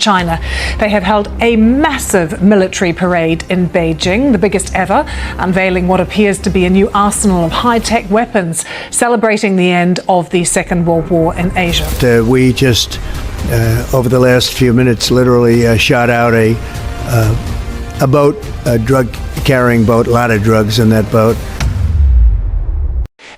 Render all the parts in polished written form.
China. They have held a massive military parade in Beijing, the biggest ever, unveiling what appears to be a new arsenal of high-tech weapons, celebrating the end of the Second World War in Asia. We just, over the last few minutes, literally shot out a boat, a drug-carrying boat, a lot of drugs in that boat.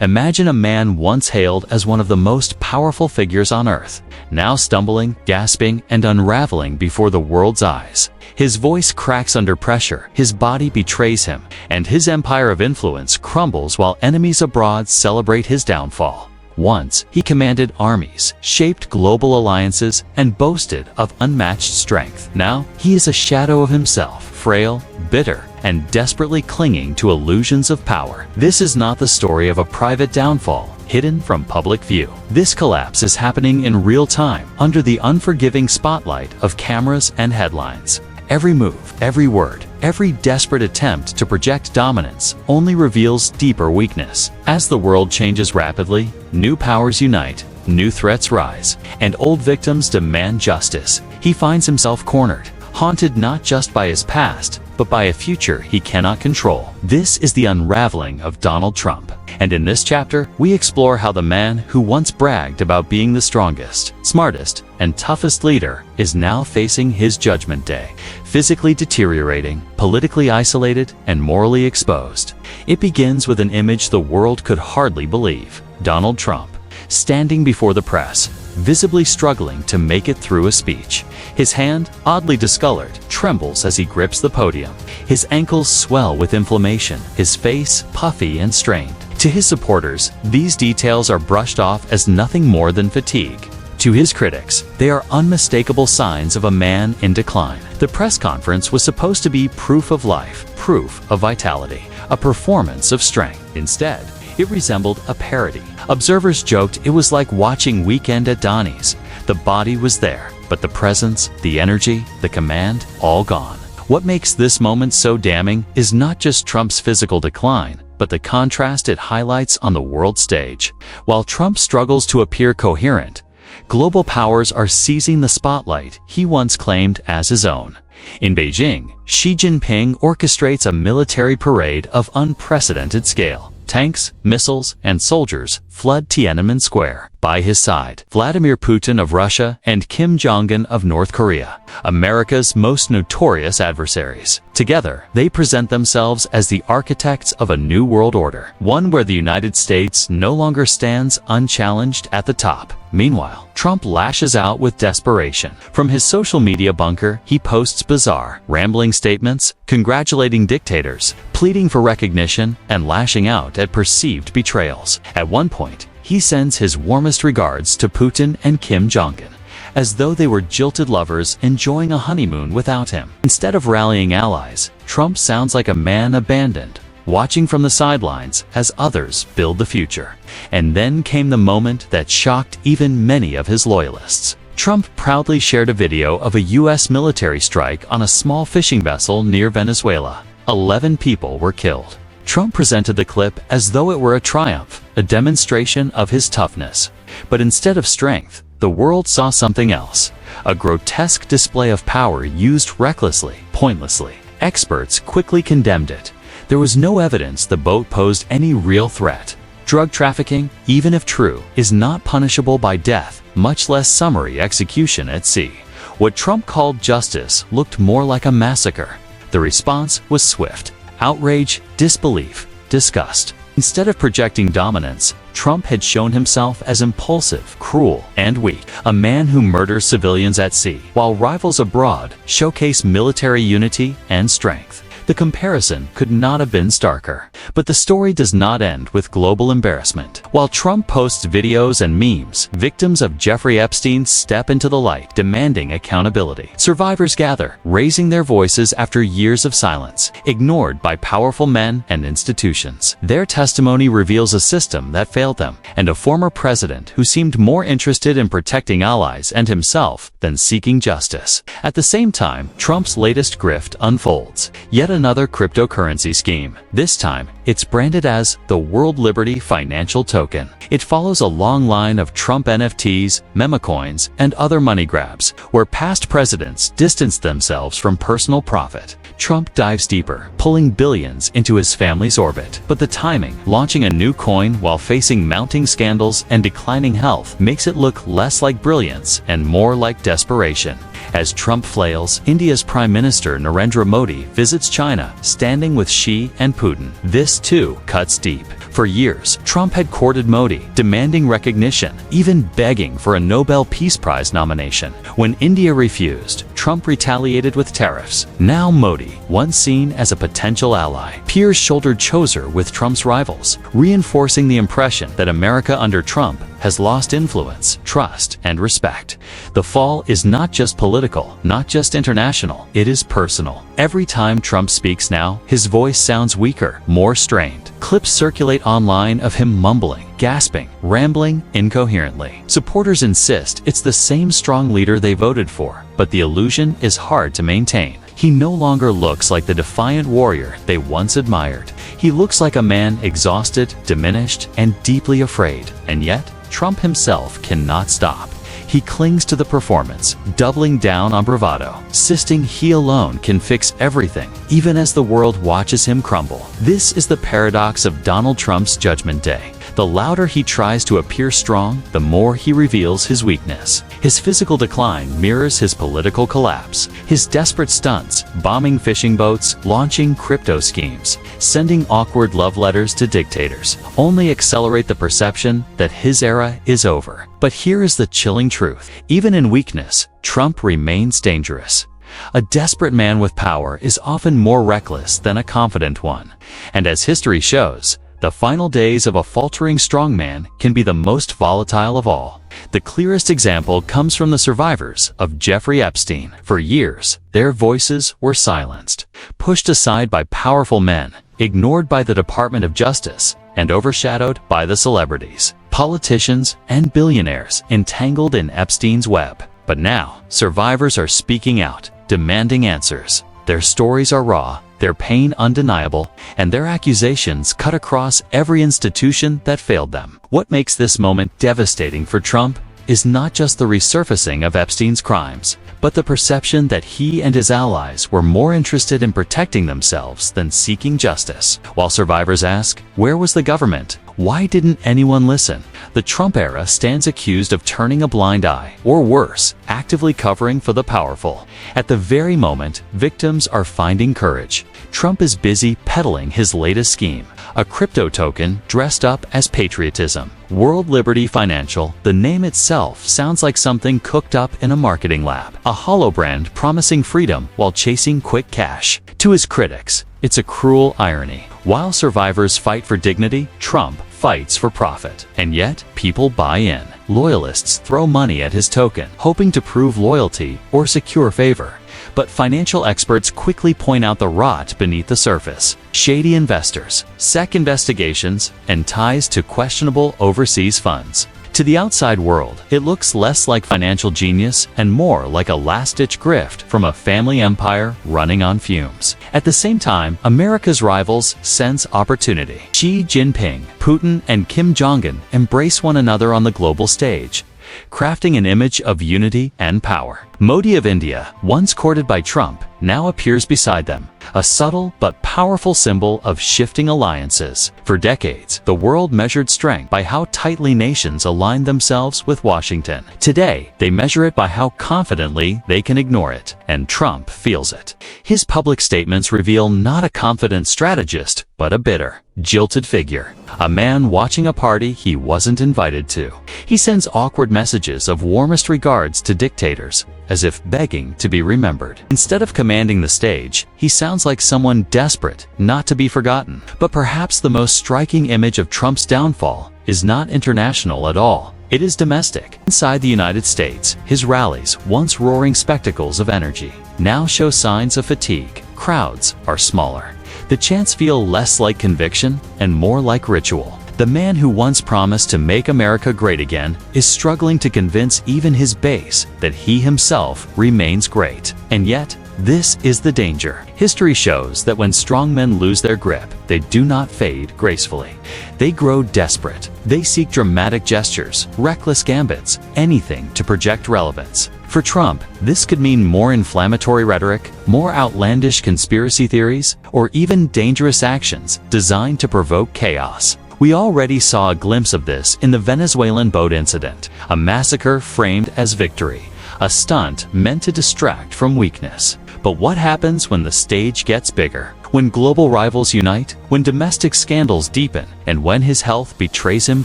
Imagine a man once hailed as one of the most powerful figures on Earth, now stumbling, gasping, and unraveling before the world's eyes. His voice cracks under pressure, his body betrays him, and his empire of influence crumbles while enemies abroad celebrate his downfall. Once, he commanded armies, shaped global alliances, and boasted of unmatched strength. Now, he is a shadow of himself, frail, bitter, and desperately clinging to illusions of power. This is not the story of a private downfall, hidden from public view. This collapse is happening in real time, under the unforgiving spotlight of cameras and headlines. Every move, every word, every desperate attempt to project dominance only reveals deeper weakness. As the world changes rapidly, new powers unite, new threats rise, and old victims demand justice. He finds himself cornered, haunted not just by his past, but by a future he cannot control. This is the unraveling of Donald Trump. And in this chapter, we explore how the man who once bragged about being the strongest, smartest, and toughest leader is now facing his judgment day, physically deteriorating, politically isolated, and morally exposed. It begins with an image the world could hardly believe: Donald Trump, standing before the press, visibly struggling to make it through a speech. His hand, oddly discolored, trembles as he grips the podium. His ankles swell with inflammation, his face puffy and strained. To his supporters, these details are brushed off as nothing more than fatigue. To his critics, they are unmistakable signs of a man in decline. The press conference was supposed to be proof of life, proof of vitality, a performance of strength. Instead, it resembled a parody. Observers joked it was like watching Weekend at Donnie's. The body was there, but the presence, the energy, the command, all gone. What makes this moment so damning is not just Trump's physical decline, but the contrast it highlights on the world stage. While Trump struggles to appear coherent, global powers are seizing the spotlight he once claimed as his own. In Beijing, Xi Jinping orchestrates a military parade of unprecedented scale. Tanks, missiles, and soldiers flood Tiananmen Square. By his side, Vladimir Putin of Russia and Kim Jong-un of North Korea, America's most notorious adversaries. Together, they present themselves as the architects of a new world order, one where the United States no longer stands unchallenged at the top. Meanwhile, Trump lashes out with desperation. From his social media bunker, he posts bizarre, rambling statements, congratulating dictators, pleading for recognition, and lashing out at perceived betrayals. At one point, he sends his warmest regards to Putin and Kim Jong-un, as though they were jilted lovers enjoying a honeymoon without him. Instead of rallying allies, Trump sounds like a man abandoned, watching from the sidelines as others build the future. And then came the moment that shocked even many of his loyalists. Trump proudly shared a video of a U.S. military strike on a small fishing vessel near Venezuela. 11 people were killed. Trump presented the clip as though it were a triumph, a demonstration of his toughness. But instead of strength, the world saw something else: a grotesque display of power used recklessly, pointlessly. Experts quickly condemned it. There was no evidence the boat posed any real threat. Drug trafficking, even if true, is not punishable by death, much less summary execution at sea. What Trump called justice looked more like a massacre. The response was swift: outrage, disbelief, disgust. Instead of projecting dominance, Trump had shown himself as impulsive, cruel, and weak, a man who murders civilians at sea, while rivals abroad showcase military unity and strength. The comparison could not have been starker. But the story does not end with global embarrassment. While Trump posts videos and memes, victims of Jeffrey Epstein step into the light, demanding accountability. Survivors gather, raising their voices after years of silence, ignored by powerful men and institutions. Their testimony reveals a system that failed them, and a former president who seemed more interested in protecting allies and himself than seeking justice. At the same time, Trump's latest grift unfolds. Yet another cryptocurrency scheme. This time, it's branded as the World Liberty Financial Token. It follows a long line of Trump NFTs, meme coins, and other money grabs, where past presidents distanced themselves from personal profit. Trump dives deeper, pulling billions into his family's orbit. But the timing, launching a new coin while facing mounting scandals and declining health, makes it look less like brilliance and more like desperation. As Trump flails, India's Prime Minister Narendra Modi visits China, standing with Xi and Putin. This too cuts deep. For years, Trump had courted Modi, demanding recognition, even begging for a Nobel Peace Prize nomination. When India refused, Trump retaliated with tariffs. Now Modi, once seen as a potential ally, peers shouldered shoulder with Trump's rivals, reinforcing the impression that America under Trump has lost influence, trust, and respect. The fall is not just political, not just international, it is personal. Every time Trump speaks now, his voice sounds weaker, more strained. Clips circulate online of him mumbling, gasping, rambling incoherently. Supporters insist it's the same strong leader they voted for, but the illusion is hard to maintain. He no longer looks like the defiant warrior they once admired. He looks like a man exhausted, diminished, and deeply afraid. And yet, Trump himself cannot stop. He clings to the performance, doubling down on bravado, insisting he alone can fix everything, even as the world watches him crumble. This is the paradox of Donald Trump's Judgment Day. The louder he tries to appear strong, the more he reveals his weakness. His physical decline mirrors his political collapse. His desperate stunts, bombing fishing boats, launching crypto schemes, sending awkward love letters to dictators, only accelerate the perception that his era is over. But here is the chilling truth. Even in weakness, Trump remains dangerous. A desperate man with power is often more reckless than a confident one. And as history shows, the final days of a faltering strongman can be the most volatile of all. The clearest example comes from the survivors of Jeffrey Epstein. For years, their voices were silenced, pushed aside by powerful men, ignored by the Department of Justice, and overshadowed by the celebrities, politicians, and billionaires entangled in Epstein's web. But now, survivors are speaking out, demanding answers. Their stories are raw, their pain undeniable, and their accusations cut across every institution that failed them. What makes this moment devastating for Trump is not just the resurfacing of Epstein's crimes, but the perception that he and his allies were more interested in protecting themselves than seeking justice. While survivors ask, where was the government? Why didn't anyone listen? The Trump era stands accused of turning a blind eye, or worse, actively covering for the powerful. At the very moment, victims are finding courage. Trump is busy peddling his latest scheme, a crypto token dressed up as patriotism. World Liberty Financial, the name itself sounds like something cooked up in a marketing lab. A hollow brand promising freedom while chasing quick cash. To his critics, it's a cruel irony. While survivors fight for dignity, Trump fights for profit. And yet, people buy in. Loyalists throw money at his token, hoping to prove loyalty or secure favor. But financial experts quickly point out the rot beneath the surface. Shady investors, SEC investigations, and ties to questionable overseas funds. To the outside world, it looks less like financial genius and more like a last-ditch grift from a family empire running on fumes. At the same time, America's rivals sense opportunity. Xi Jinping, Putin, and Kim Jong-un embrace one another on the global stage, crafting an image of unity and power. Modi of India, once courted by Trump, now appears beside them, a subtle but powerful symbol of shifting alliances. For decades, the world measured strength by how tightly nations aligned themselves with Washington. Today, they measure it by how confidently they can ignore it, and Trump feels it. His public statements reveal not a confident strategist, but a bitter, jilted figure, a man watching a party he wasn't invited to. He sends awkward messages of warmest regards to dictators, as if begging to be remembered. Instead of commanding the stage, he sounds like someone desperate not to be forgotten. But perhaps the most striking image of Trump's downfall is not international at all. It is domestic. Inside the United States, his rallies, once roaring spectacles of energy, now show signs of fatigue. Crowds are smaller. The chants feel less like conviction and more like ritual. The man who once promised to make America great again is struggling to convince even his base that he himself remains great. And yet, This is the danger. History shows that when strong men lose their grip, they do not fade gracefully. They grow desperate. They seek dramatic gestures, reckless gambits, anything to project relevance. For Trump, this could mean more inflammatory rhetoric, more outlandish conspiracy theories, or even dangerous actions designed to provoke chaos. We already saw a glimpse of this in the Venezuelan boat incident, a massacre framed as victory, a stunt meant to distract from weakness. But what happens when the stage gets bigger? When global rivals unite? When domestic scandals deepen? And when his health betrays him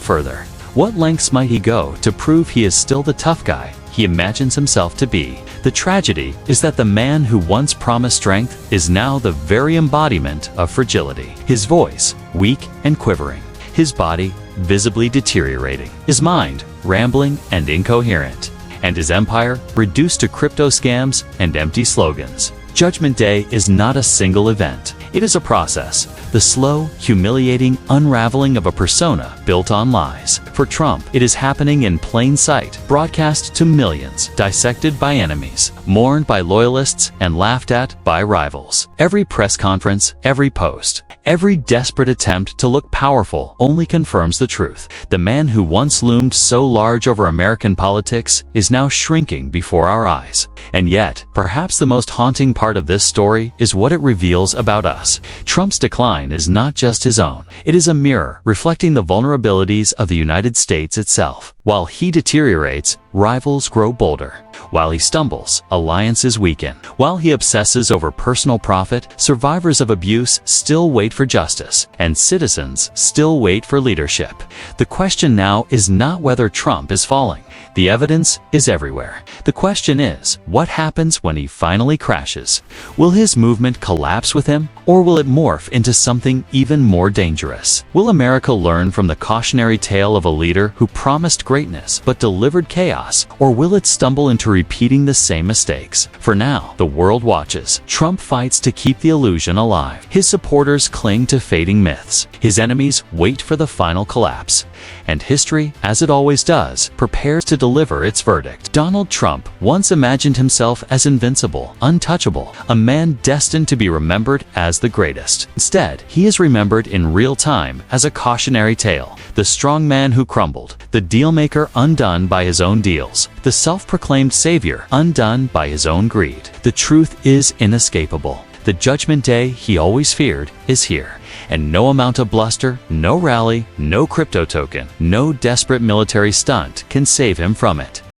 further? What lengths might he go to prove he is still the tough guy he imagines himself to be? The tragedy is that the man who once promised strength is now the very embodiment of fragility. His voice, weak and quivering. His body, visibly deteriorating. His mind, rambling and incoherent. And his empire, reduced to crypto scams and empty slogans. Judgment Day is not a single event. It is a process, the slow, humiliating unraveling of a persona built on lies. For Trump, it is happening in plain sight, broadcast to millions, dissected by enemies, mourned by loyalists, and laughed at by rivals. Every press conference, every post, every desperate attempt to look powerful only confirms the truth. The man who once loomed so large over American politics is now shrinking before our eyes. And yet, perhaps the most haunting part of this story is what it reveals about us. Trump's decline is not just his own. It is a mirror reflecting the vulnerabilities of the United States itself. While he deteriorates, rivals grow bolder. While he stumbles, alliances weaken. While he obsesses over personal profit, survivors of abuse still wait for justice, and citizens still wait for leadership. The question now is not whether Trump is falling. The evidence is everywhere. The question is, what happens when he finally crashes? Will his movement collapse with him, or will it morph into something even more dangerous? Will America learn from the cautionary tale of a leader who promised greatness but delivered chaos, or will it stumble into repeating the same mistakes? For now, the world watches. Trump fights to keep the illusion alive. His supporters cling to fading myths. His enemies wait for the final collapse. And history, as it always does, prepares to deliver its verdict. Donald Trump once imagined himself as invincible, untouchable, a man destined to be remembered as the greatest. Instead, he is remembered in real time as a cautionary tale, the strong man who crumbled, the dealmaker undone by his own deals, the self-proclaimed savior undone by his own greed. The truth is inescapable. The judgment day he always feared is here, and no amount of bluster, no rally, no crypto token, no desperate military stunt can save him from it.